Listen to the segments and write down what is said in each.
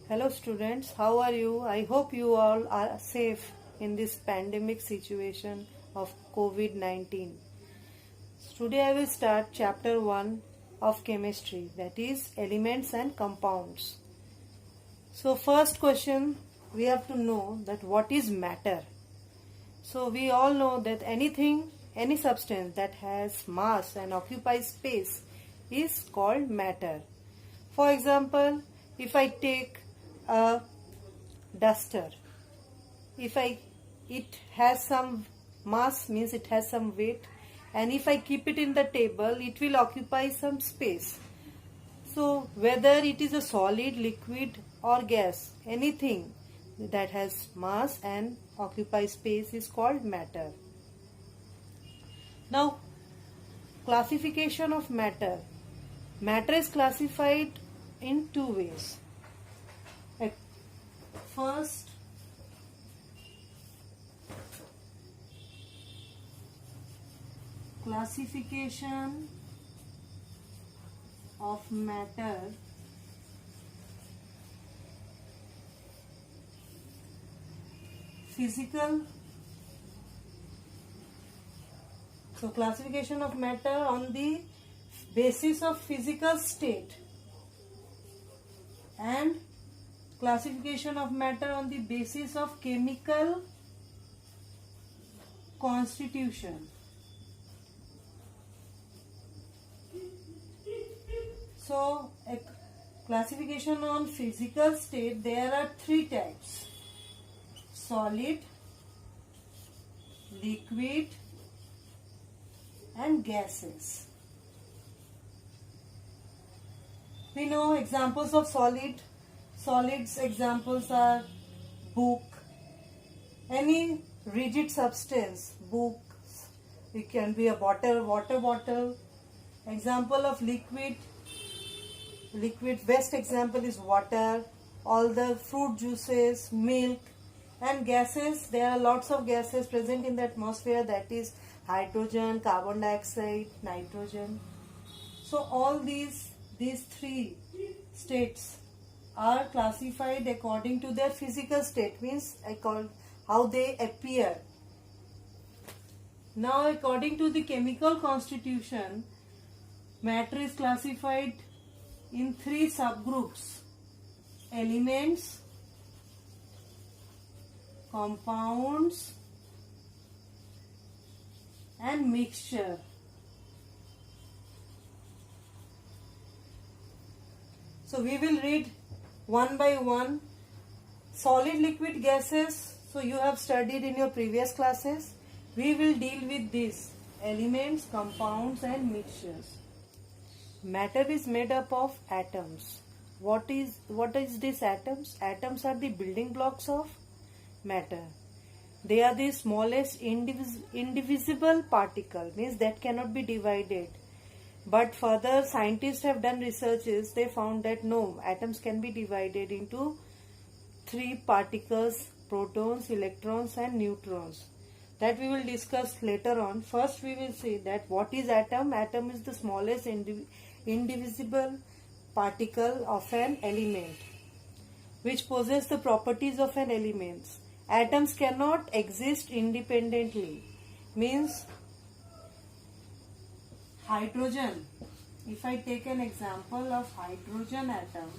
Hello students, how are you? I hope you all are safe in this pandemic situation of COVID-19. Today I will start chapter 1 of chemistry, that is elements and compounds. So first question, we have to know that what is matter. So we all know that any substance that has mass and occupies space is called matter. For example, if I take a duster, it has some mass, means it has some weight, and if I keep it in the table, it will occupy some space. So whether it is a solid, liquid or gas, anything that has mass and occupies space is called matter. Now, classification of matter. Matter is classified in two ways. First, classification of matter physical. So classification of matter on the basis of physical state and classification of matter on the basis of chemical constitution. So a classification on physical state, there are three types: solid, liquid and gases. We know examples of solids. Examples are book, any rigid substance, books, it can be a water bottle. Example of liquid, best example is water, all the fruit juices, milk. And gases, there are lots of gases present in the atmosphere, that is hydrogen, carbon dioxide, nitrogen. So all these three states are classified according to their physical state, means how they appear. Now according to the chemical constitution, matter is classified in three subgroups: elements, compounds and mixture. So we will read one by one. Solid, liquid, gases, so you have studied in your previous classes. We will deal with these: elements, compounds and mixtures. Matter is made up of atoms. What is these atoms? Atoms are the building blocks of matter. They are the smallest indivisible particle, means that cannot be divided. But further scientists have done researches, they found that no, atoms can be divided into three particles: protons, electrons and neutrons. That we will discuss later on. First we will see that what is atom. Atom is the smallest indivisible particle of an element, which possess the properties of an element. Atoms cannot exist independently, means hydrogen. If I take an example of hydrogen atom,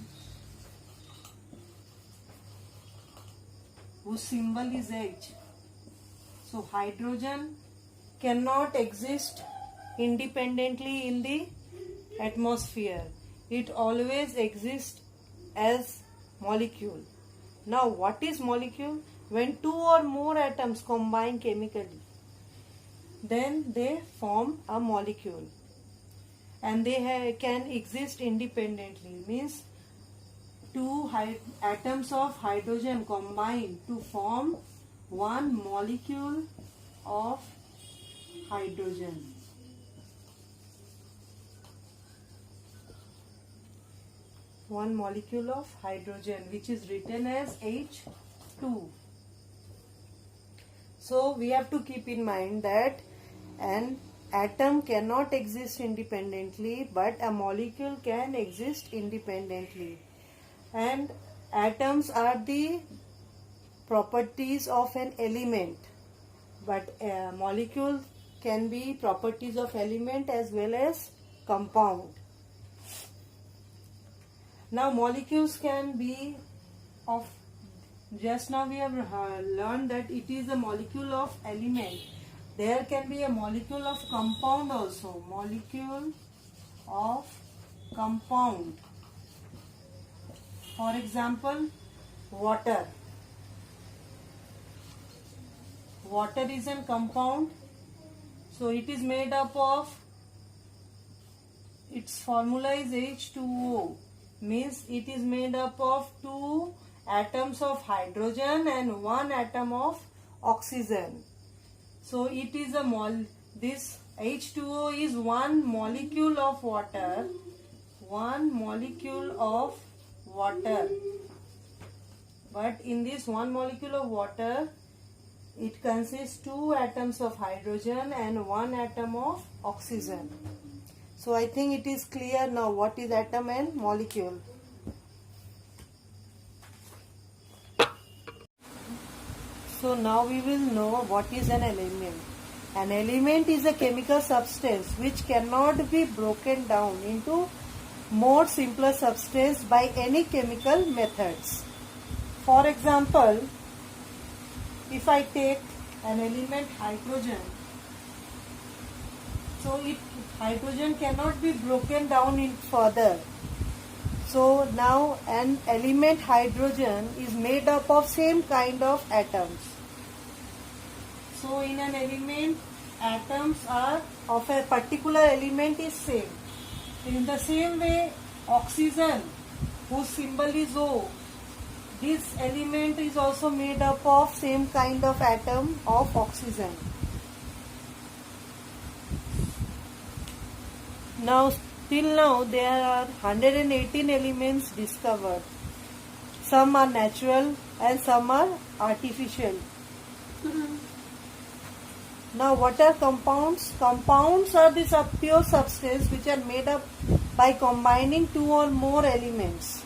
whose symbol is H. So hydrogen cannot exist independently in the atmosphere. It always exists as molecule. Now what is molecule? When two or more atoms combine chemically, then they form a molecule, and they can exist independently, means two atoms of hydrogen combine to form one molecule of hydrogen. One molecule of hydrogen, which is written as H2. So we have to keep in mind that an atom cannot exist independently, but a molecule can exist independently. And atoms are the properties of an element, but molecule can be properties of element as well as compound. Now molecules can be of, just now we have learned that it is a molecule of element. There can be a molecule of compound also. Molecule of compound. For example, water. Water is a compound. So it is made up of, its formula is H2O. Means it is made up of 2 atoms of hydrogen and 1 atom of oxygen. So it is this H2O is one molecule of water. One molecule of water. But in this one molecule of water, it consists 2 atoms of hydrogen and 1 atom of oxygen. So I think it is clear now what is atom and molecule. So now we will know what is an element. An element is a chemical substance which cannot be broken down into more simpler substance by any chemical methods. For example, if I take an element hydrogen, so hydrogen cannot be broken down in further. So now an element hydrogen is made up of same kind of atoms. So in an element, atoms are of a particular element is same. In the same way, oxygen, whose symbol is O, this element is also made up of same kind of atom of oxygen. Now, till now there are 118 elements discovered. Some are natural and some are artificial. Now, what are compounds? Compounds are this pure substance which are made up by combining 2 or more elements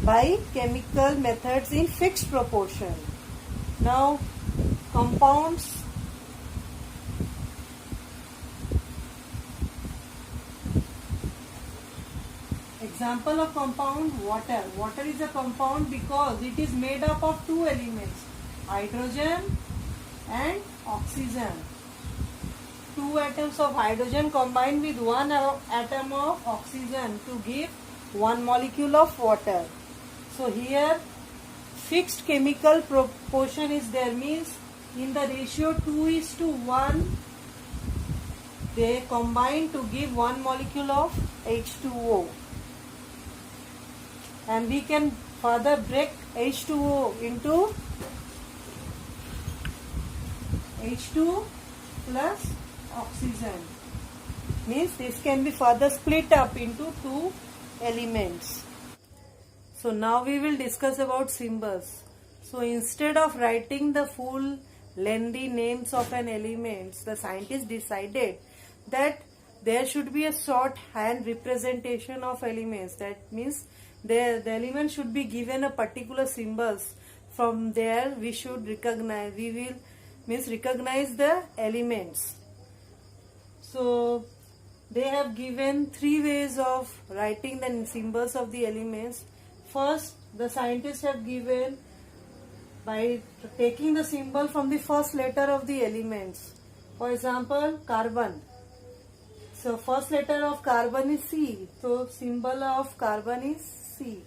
by chemical methods in fixed proportion. Now, compounds. Example of compound, water. Water is a compound because it is made up of 2 elements, hydrogen and oxygen. 2 atoms of hydrogen combined with 1 atom of oxygen to give 1 molecule of water. So here fixed chemical proportion is there, means in the ratio 2:1 they combine to give 1 molecule of H2O. And we can further break H2O into H2 plus oxygen. Means this can be further split up into 2 elements. So now we will discuss about symbols. So instead of writing the full lengthy names of an element, the scientists decided that there should be a shorthand representation of elements. That means the element should be given a particular symbols. From there we should recognize, recognize the elements. So they have given 3 ways of writing the symbols of the elements. First, the scientists have given by taking the symbol from the first letter of the elements. For example, carbon. So first letter of carbon is C. So symbol of carbon is C.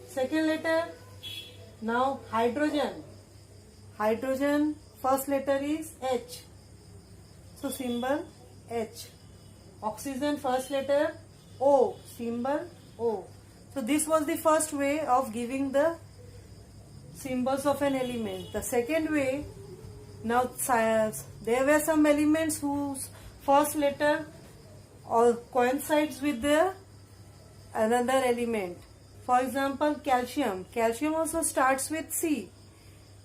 Second letter, now hydrogen. Hydrogen first letter is H. So symbol H. Oxygen first letter O. Symbol O. So this was the first way of giving the symbols of an element. The second way, now there were some elements whose first letter or coincides with the another element. For example, calcium. Calcium also starts with C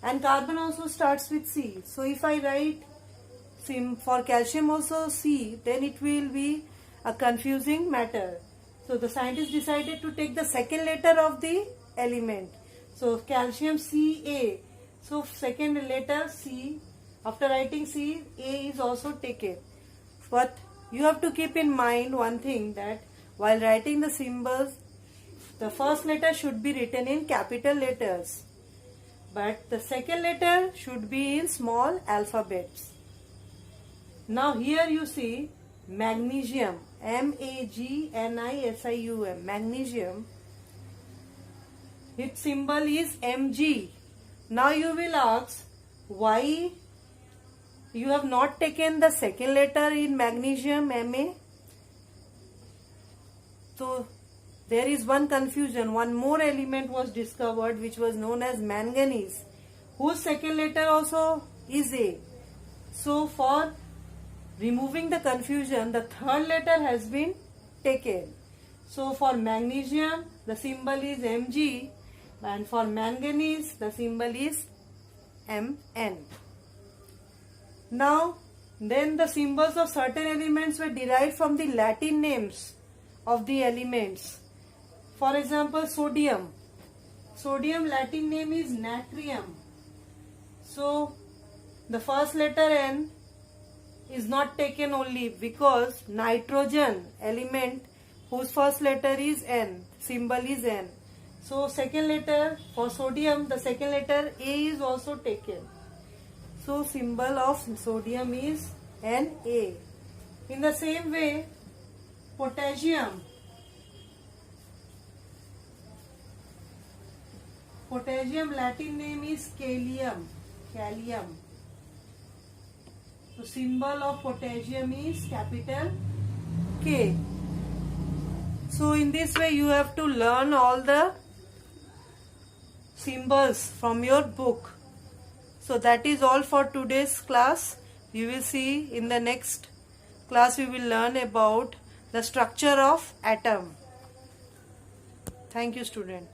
and carbon also starts with C. So if I write for calcium also C, then it will be a confusing matter. So the scientists decided to take the second letter of the element. So calcium Ca. So second letter C. After writing C, A is also taken. But you have to keep in mind one thing, that while writing the symbols, the first letter should be written in capital letters, but the second letter should be in small alphabets. Now here you see magnesium, Magnisium, magnesium. Its symbol is Mg. Now you will ask, why you have not taken the second letter in magnesium, Ma? So there is one confusion. One more element was discovered which was known as manganese, whose second letter also is A. So for removing the confusion, the third letter has been taken. So for magnesium, the symbol is Mg, and for manganese, the symbol is Mn. Now, then the symbols of certain elements were derived from the Latin names of the elements. For example, sodium. Sodium Latin name is natrium. So, the first letter N is not taken only because nitrogen element whose first letter is N, symbol is N. So, second letter for sodium, the second letter A is also taken. So, symbol of sodium is Na. In the same way, potassium. Potassium Latin name is Kalium. So, symbol of potassium is capital K. So, in this way you have to learn all the symbols from your book. So that is all for today's class. You will see in the next class we will learn about the structure of atom. Thank you, student.